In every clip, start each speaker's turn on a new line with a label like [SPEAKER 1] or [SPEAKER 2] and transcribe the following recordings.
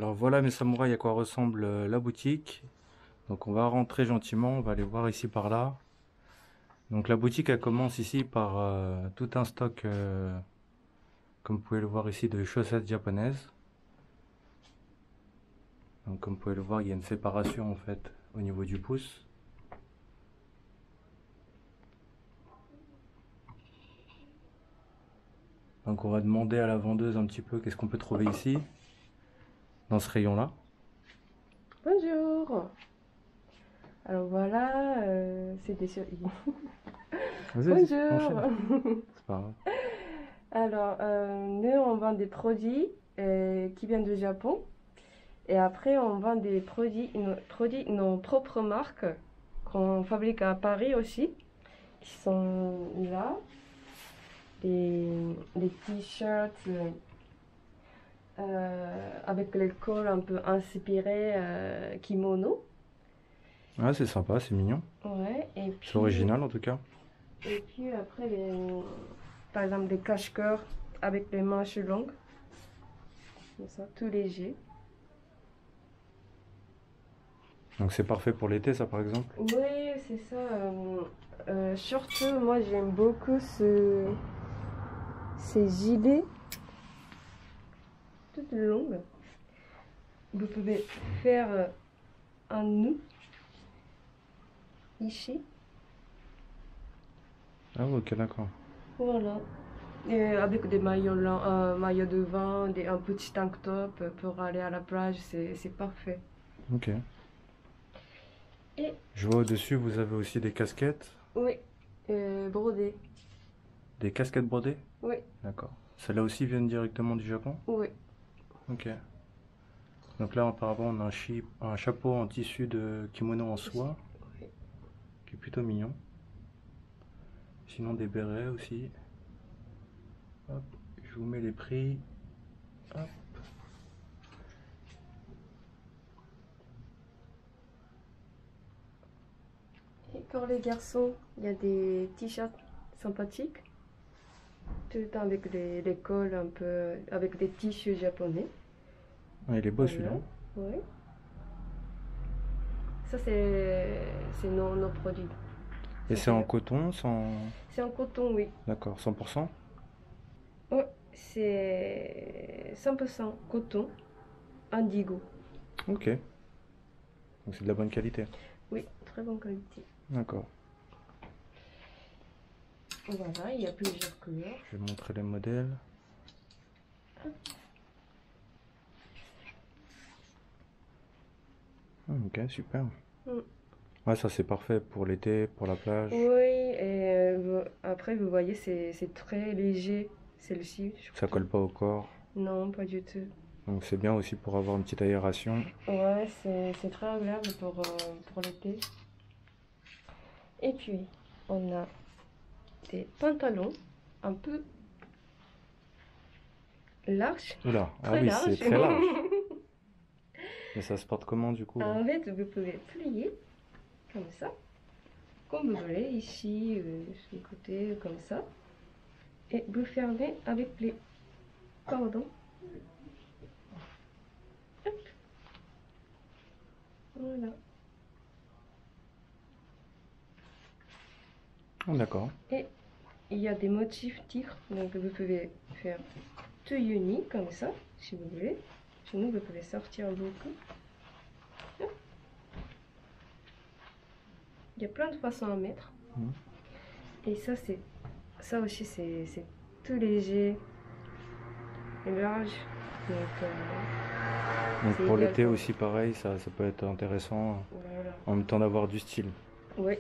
[SPEAKER 1] Alors voilà mes samouraïs à quoi ressemble la boutique. Donc on va rentrer gentiment, on va aller voir ici par là. Donc la boutique elle commence ici par tout un stock, comme vous pouvez le voir ici, de chaussettes japonaises. Donc comme vous pouvez le voir, il y a une séparation en fait au niveau du pouce. Donc on va demander à la vendeuse un petit peu qu'est-ce qu'on peut trouver ici, dans ce rayon-là.
[SPEAKER 2] Bonjour. Alors voilà, c'est des
[SPEAKER 1] Vas-y,
[SPEAKER 2] Bonjour.
[SPEAKER 1] enchaîne, c'est pas grave.
[SPEAKER 2] Alors, nous, on vend des produits qui viennent du Japon. Et après, on vend des produits nos propres marques qu'on fabrique à Paris aussi, qui sont là. Des t-shirts avec les cols un peu inspirés kimono.
[SPEAKER 1] Ouais, c'est sympa, c'est mignon.
[SPEAKER 2] Ouais,
[SPEAKER 1] C'est original en tout cas.
[SPEAKER 2] et puis après, par exemple, des cache-cœurs avec les manches longues, comme ça, tout léger.
[SPEAKER 1] Donc c'est parfait pour l'été ça par exemple.
[SPEAKER 2] Oui, c'est ça. Surtout, moi, j'aime beaucoup ces gilets toutes longues. Vous pouvez faire un nœud ici.
[SPEAKER 1] Ah ouais, ok, d'accord.
[SPEAKER 2] Voilà. Et avec des maillots de bain, un petit tank top pour aller à la plage, c'est parfait.
[SPEAKER 1] Ok.
[SPEAKER 2] Et
[SPEAKER 1] Je vois au-dessus, vous avez aussi des casquettes.
[SPEAKER 2] oui, brodé.
[SPEAKER 1] Des casquettes brodées?
[SPEAKER 2] Oui,
[SPEAKER 1] D'accord. Celles-là aussi viennent directement du Japon?
[SPEAKER 2] oui.
[SPEAKER 1] Ok. Donc là, apparemment, on a un chapeau en tissu de kimono en soie,
[SPEAKER 2] Oui.
[SPEAKER 1] qui est plutôt mignon. Sinon, des bérets aussi. Hop, je vous mets les prix. Hop.
[SPEAKER 2] Et pour les garçons, il y a des t-shirts sympathiques, tout le temps avec les cols un peu, avec des tissus japonais.
[SPEAKER 1] Ah, il est beau celui-là.
[SPEAKER 2] Voilà, oui. Ça, c'est nos produits.
[SPEAKER 1] Et
[SPEAKER 2] Ça,
[SPEAKER 1] c'est en
[SPEAKER 2] c'est
[SPEAKER 1] coton, sans...
[SPEAKER 2] c'est en coton, oui.
[SPEAKER 1] D'accord, 100%?
[SPEAKER 2] Ouais, c'est 100% coton, indigo.
[SPEAKER 1] Ok. Donc c'est de la bonne qualité.
[SPEAKER 2] Oui, très bonne qualité.
[SPEAKER 1] D'accord.
[SPEAKER 2] Voilà, il y a plusieurs couleurs.
[SPEAKER 1] Je vais montrer les modèles. Ah, ok, super.
[SPEAKER 2] Mm.
[SPEAKER 1] Ouais, ça c'est parfait pour l'été, pour la plage.
[SPEAKER 2] Oui, et après, vous voyez, c'est très léger, celle-ci,
[SPEAKER 1] Ça
[SPEAKER 2] surtout.
[SPEAKER 1] colle pas au corps.
[SPEAKER 2] Non, pas du tout.
[SPEAKER 1] Donc c'est bien aussi pour avoir une petite aération.
[SPEAKER 2] Ouais, c'est très agréable pour l'été. Et puis, on a des pantalons un peu larges,
[SPEAKER 1] Oula, ah
[SPEAKER 2] très
[SPEAKER 1] oui, c'est
[SPEAKER 2] larges.
[SPEAKER 1] très large. Mais ça se porte comment du coup?
[SPEAKER 2] En fait, vous pouvez plier comme ça, comme vous voulez, ici, sur le côté, comme ça. Et vous fermez avec les cordons. Hop, voilà.
[SPEAKER 1] Ah, d'accord.
[SPEAKER 2] Et il y a des motifs tigres, donc vous pouvez faire tout uni comme ça, si vous voulez. Sinon, vous pouvez sortir beaucoup. Il y a plein de façons à mettre.
[SPEAKER 1] Mhm.
[SPEAKER 2] Et ça aussi, c'est tout léger et large. Donc,
[SPEAKER 1] Donc
[SPEAKER 2] c'est
[SPEAKER 1] pour
[SPEAKER 2] idéal
[SPEAKER 1] l'été
[SPEAKER 2] pour.
[SPEAKER 1] aussi pareil, ça peut être intéressant
[SPEAKER 2] Voilà.
[SPEAKER 1] en même temps d'avoir du style.
[SPEAKER 2] Oui.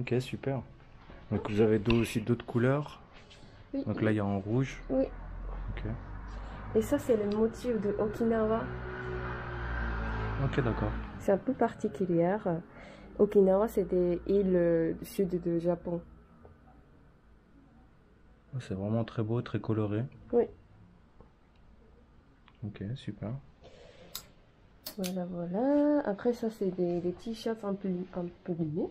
[SPEAKER 1] Ok, super. Donc vous avez aussi d'autres couleurs.
[SPEAKER 2] Oui,
[SPEAKER 1] Donc là il y a en rouge.
[SPEAKER 2] oui.
[SPEAKER 1] Ok.
[SPEAKER 2] Et ça, c'est le motif de Okinawa.
[SPEAKER 1] Ok, d'accord.
[SPEAKER 2] C'est un peu particulier. Okinawa, c'est des îles du sud du Japon.
[SPEAKER 1] Ah, c'est vraiment très beau, très coloré.
[SPEAKER 2] Oui,
[SPEAKER 1] Ok, super.
[SPEAKER 2] voilà, voilà. Après, ça, c'est des t-shirts un peu liés.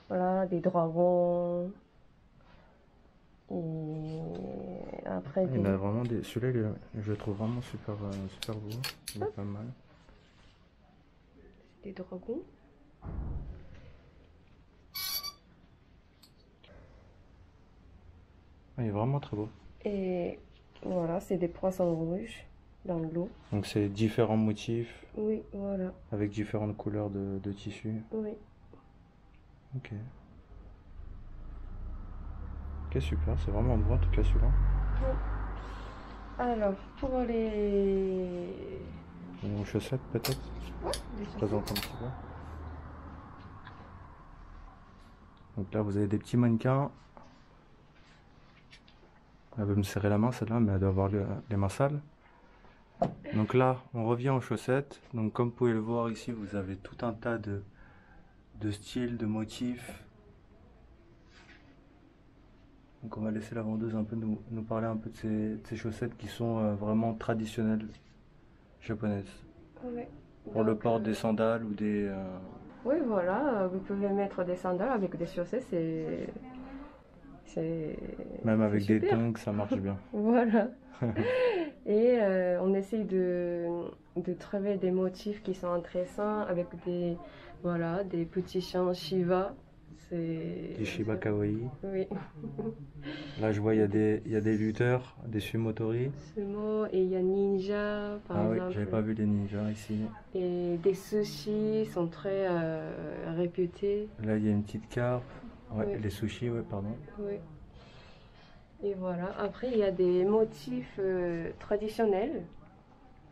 [SPEAKER 2] Voilà, des dragons. Et après,
[SPEAKER 1] Il y en a vraiment des. Celui-là, je le trouve vraiment super, super beau. Il est pas mal.
[SPEAKER 2] des dragons.
[SPEAKER 1] Ah, il est vraiment très beau.
[SPEAKER 2] Et voilà, c'est des poissons rouges dans l'eau.
[SPEAKER 1] Donc c'est différents motifs
[SPEAKER 2] Oui, voilà.
[SPEAKER 1] avec différentes couleurs de tissu.
[SPEAKER 2] Oui.
[SPEAKER 1] Ok. Ok, super. C'est vraiment beau en tout cas celui-là.
[SPEAKER 2] Alors, pour les...
[SPEAKER 1] Une chaussette peut-être.
[SPEAKER 2] les
[SPEAKER 1] Je
[SPEAKER 2] chaussettes.
[SPEAKER 1] présente un petit peu. Donc là vous avez des petits mannequins. Elle veut me serrer la main celle-là, mais elle doit avoir les mains sales. Donc là, on revient aux chaussettes. Donc comme vous pouvez le voir ici, vous avez tout un tas de styles, de motifs. Donc on va laisser la vendeuse un peu nous parler un peu de ces chaussettes qui sont vraiment traditionnelles japonaises.
[SPEAKER 2] Ouais.
[SPEAKER 1] Pour le
[SPEAKER 2] Donc,
[SPEAKER 1] port des sandales ou des...
[SPEAKER 2] oui, voilà, vous pouvez mettre des sandales avec des chaussettes, c'est,
[SPEAKER 1] même
[SPEAKER 2] c'est
[SPEAKER 1] avec des
[SPEAKER 2] super.
[SPEAKER 1] tongs, ça marche bien.
[SPEAKER 2] Voilà. Et on essaye de trouver des motifs qui sont intéressants avec des, voilà, des petits chants Shiva.
[SPEAKER 1] Des Shiba Kawaii.
[SPEAKER 2] Oui,
[SPEAKER 1] Là je vois il y a des lutteurs, des sumotori.
[SPEAKER 2] sumo et il y a ninja par
[SPEAKER 1] Ah oui,
[SPEAKER 2] exemple.
[SPEAKER 1] j'avais pas vu les ninjas ici.
[SPEAKER 2] Et des sushis sont très réputés.
[SPEAKER 1] Là il y a une petite carpe. Ouais,
[SPEAKER 2] Oui,
[SPEAKER 1] les sushis, ouais, pardon.
[SPEAKER 2] oui. Et voilà. Après, il y a des motifs traditionnels.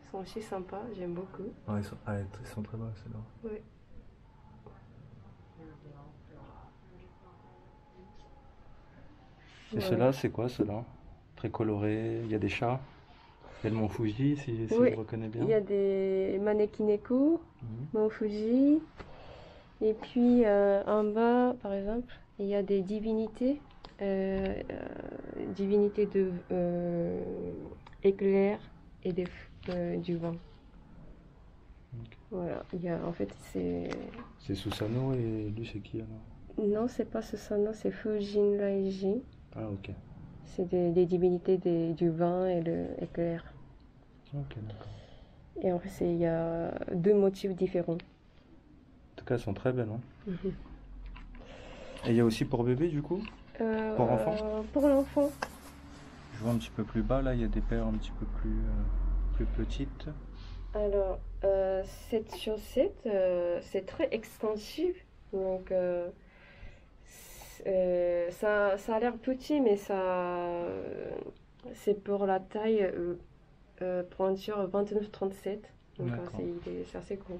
[SPEAKER 2] Ils sont aussi sympas, j'aime beaucoup.
[SPEAKER 1] Ah, ils sont très beaux, ceux-là.
[SPEAKER 2] Oui.
[SPEAKER 1] Et
[SPEAKER 2] Voilà.
[SPEAKER 1] ceux-là, c'est quoi ceux-là? Très coloré, il y a des chats. Il y a le mont Fuji, si
[SPEAKER 2] Oui,
[SPEAKER 1] je reconnais
[SPEAKER 2] il
[SPEAKER 1] bien.
[SPEAKER 2] y a des Manekineko,
[SPEAKER 1] Mhm.
[SPEAKER 2] Mont Fuji, et puis en bas, par exemple, il y a des divinités, divinités de éclair et du vent.
[SPEAKER 1] Ok.
[SPEAKER 2] Voilà, il y a, en fait, c'est...
[SPEAKER 1] C'est Susanoo et lui, c'est qui alors?
[SPEAKER 2] Non, c'est pas Susanoo, c'est Fujin Raiji.
[SPEAKER 1] Ah, ok.
[SPEAKER 2] C'est des divinités du vent et de l'éclair.
[SPEAKER 1] Ok, d'accord.
[SPEAKER 2] Et en fait, il y a deux motifs différents.
[SPEAKER 1] En tout cas, elles sont très belles, hein. Et il y a aussi pour bébé, du coup? Pour enfant?
[SPEAKER 2] Pour l'enfant,
[SPEAKER 1] Je vois un petit peu plus bas, là, il y a des paires un petit peu plus petites.
[SPEAKER 2] alors, cette chaussette, c'est très extensif. Donc, ça a l'air petit, mais c'est pour la taille pointure 29-37. Donc,
[SPEAKER 1] D'accord.
[SPEAKER 2] c'est assez gros.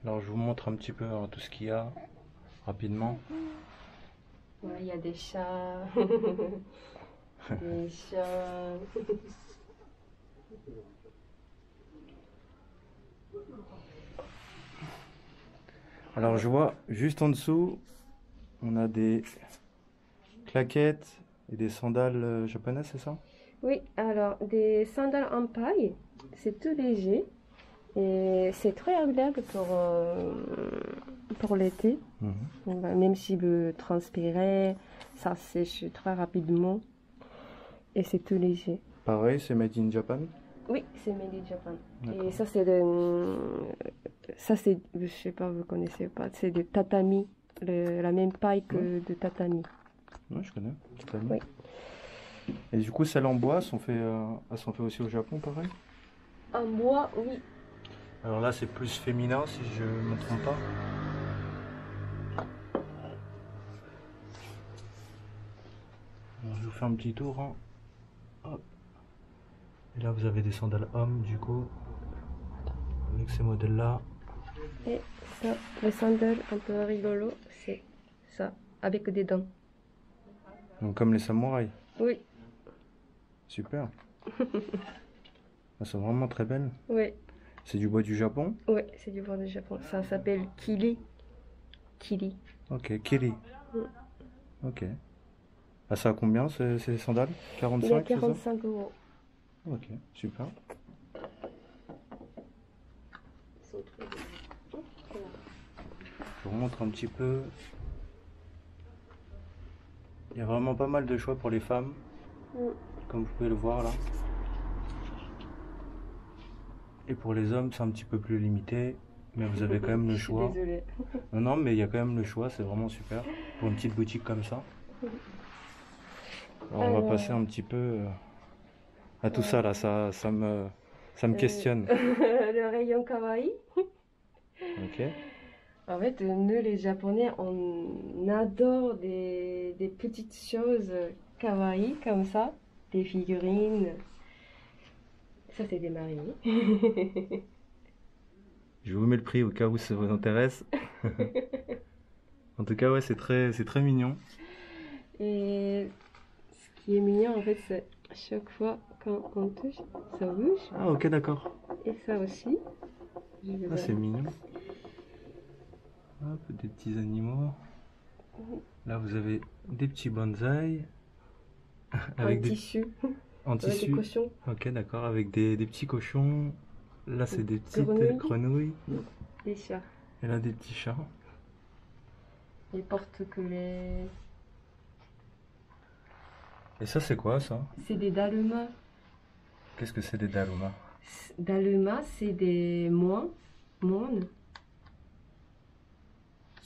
[SPEAKER 1] Alors, je vous montre un petit peu hein, tout ce qu'il y a rapidement.
[SPEAKER 2] Ouais, il y a des chats, des chats.
[SPEAKER 1] Alors, je vois juste en dessous, on a des claquettes et des sandales japonaises, c'est ça?
[SPEAKER 2] Oui, alors, des sandales en paille, c'est tout léger. Et c'est très agréable pour l'été.
[SPEAKER 1] Mhm.
[SPEAKER 2] Donc, bah, même s'il veut transpirer, ça sèche très rapidement et c'est tout léger.
[SPEAKER 1] Pareil, c'est made in Japan.
[SPEAKER 2] Oui, c'est made in Japan.
[SPEAKER 1] D'accord.
[SPEAKER 2] Et ça c'est, je sais pas, vous connaissez pas, c'est des tatami, la même paille que de tatami.
[SPEAKER 1] Ouais, je connais. Tatami.
[SPEAKER 2] Oui.
[SPEAKER 1] Et du coup, celles en bois elles sont faites aussi au Japon, pareil?
[SPEAKER 2] En bois, oui.
[SPEAKER 1] Alors là, c'est plus féminin, si je ne me trompe pas. Alors, je vous fais un petit tour, hein. Hop. Et là, vous avez des sandales hommes, du coup, avec ces modèles-là.
[SPEAKER 2] Et ça, les sandales un peu rigolo, c'est ça, avec des dents.
[SPEAKER 1] Donc, comme les samouraïs.
[SPEAKER 2] Oui,
[SPEAKER 1] Super. Elles sont vraiment très belles.
[SPEAKER 2] oui,
[SPEAKER 1] C'est du bois du Japon.
[SPEAKER 2] oui, c'est du bois du Japon. Ça s'appelle kili. Kili.
[SPEAKER 1] Ok, Kiri.
[SPEAKER 2] Mm.
[SPEAKER 1] Ok. Ah, ça a combien ces sandales?
[SPEAKER 2] Il est à
[SPEAKER 1] 45, c'est ça?
[SPEAKER 2] 45 €.
[SPEAKER 1] Ok, super. Je vous montre un petit peu. Il y a vraiment pas mal de choix pour les femmes,
[SPEAKER 2] Mm.
[SPEAKER 1] comme vous pouvez le voir là. Et pour les hommes, c'est un petit peu plus limité, mais vous avez quand même le
[SPEAKER 2] Je suis
[SPEAKER 1] choix.
[SPEAKER 2] désolée.
[SPEAKER 1] Non, non, mais il y a quand même le choix, c'est vraiment super. Pour une petite boutique comme ça. Alors, on va passer
[SPEAKER 2] Alors,
[SPEAKER 1] un petit peu à tout ça là,
[SPEAKER 2] euh,
[SPEAKER 1] ça me questionne.
[SPEAKER 2] le rayon kawaii.
[SPEAKER 1] Ok.
[SPEAKER 2] En fait, nous les Japonais, on adore des petites choses kawaii comme ça, des figurines. Ça, c'est des mariés.
[SPEAKER 1] Je vous mets le prix au cas où ça vous intéresse. En tout cas, ouais, c'est très mignon.
[SPEAKER 2] Et ce qui est mignon, en fait, c'est à chaque fois quand on touche, ça bouge.
[SPEAKER 1] Ah, ok, d'accord.
[SPEAKER 2] Et ça aussi. Je vais
[SPEAKER 1] Ah, c'est
[SPEAKER 2] voir.
[SPEAKER 1] mignon. Hop, des petits animaux. Là, vous avez des petits bonsaïs
[SPEAKER 2] Un
[SPEAKER 1] avec des
[SPEAKER 2] tissu,
[SPEAKER 1] en
[SPEAKER 2] ouais, des
[SPEAKER 1] tissu.
[SPEAKER 2] cochons,
[SPEAKER 1] Ok, d'accord, avec des petits cochons. Là, c'est
[SPEAKER 2] des
[SPEAKER 1] des petites
[SPEAKER 2] grenouilles,
[SPEAKER 1] grenouilles.
[SPEAKER 2] des chats.
[SPEAKER 1] Et là, des petits chats.
[SPEAKER 2] Les porte-clés.
[SPEAKER 1] Et ça, c'est quoi ça?
[SPEAKER 2] C'est des dalumas.
[SPEAKER 1] Qu'est-ce que c'est des darumas?
[SPEAKER 2] Dalumas, c'est des moines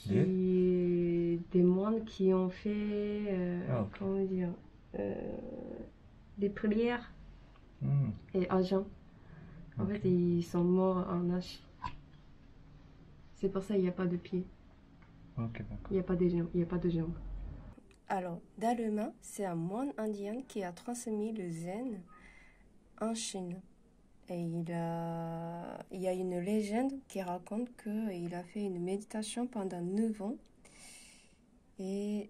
[SPEAKER 1] Des
[SPEAKER 2] des moines qui ont fait,
[SPEAKER 1] Ah, ok.
[SPEAKER 2] comment dire, euh, des prières
[SPEAKER 1] Hmm,
[SPEAKER 2] et à jeun. En
[SPEAKER 1] ok.
[SPEAKER 2] fait, ils sont morts en âge. C'est pour ça qu'il n'y a pas de pieds,
[SPEAKER 1] Ok, d'accord.
[SPEAKER 2] il n'y a pas de jambes, il n'y a pas de jambes. Alors, Dalema, c'est un moine indien qui a transmis le zen en Chine. Et il y a une légende qui raconte qu'il a fait une méditation pendant 9 ans et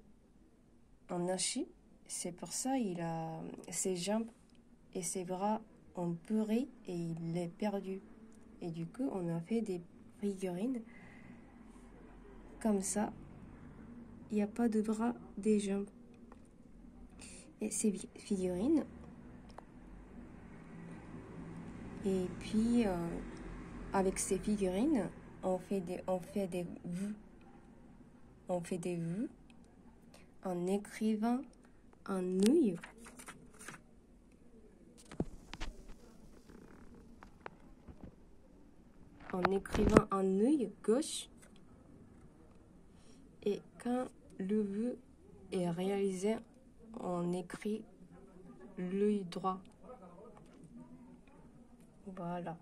[SPEAKER 2] en Asie. C'est pour ça il a ses jambes et ses bras ont pourri et il est perdu. Et du coup, on a fait des figurines comme ça. Il n'y a pas de bras, des jambes. Et ces figurines. Et puis, avec ces figurines, on fait des vues. On fait des vues en écrivant un œil. En écrivant un œil gauche. Et quand le vœu est réalisé, on écrit l'œil droit. Voilà.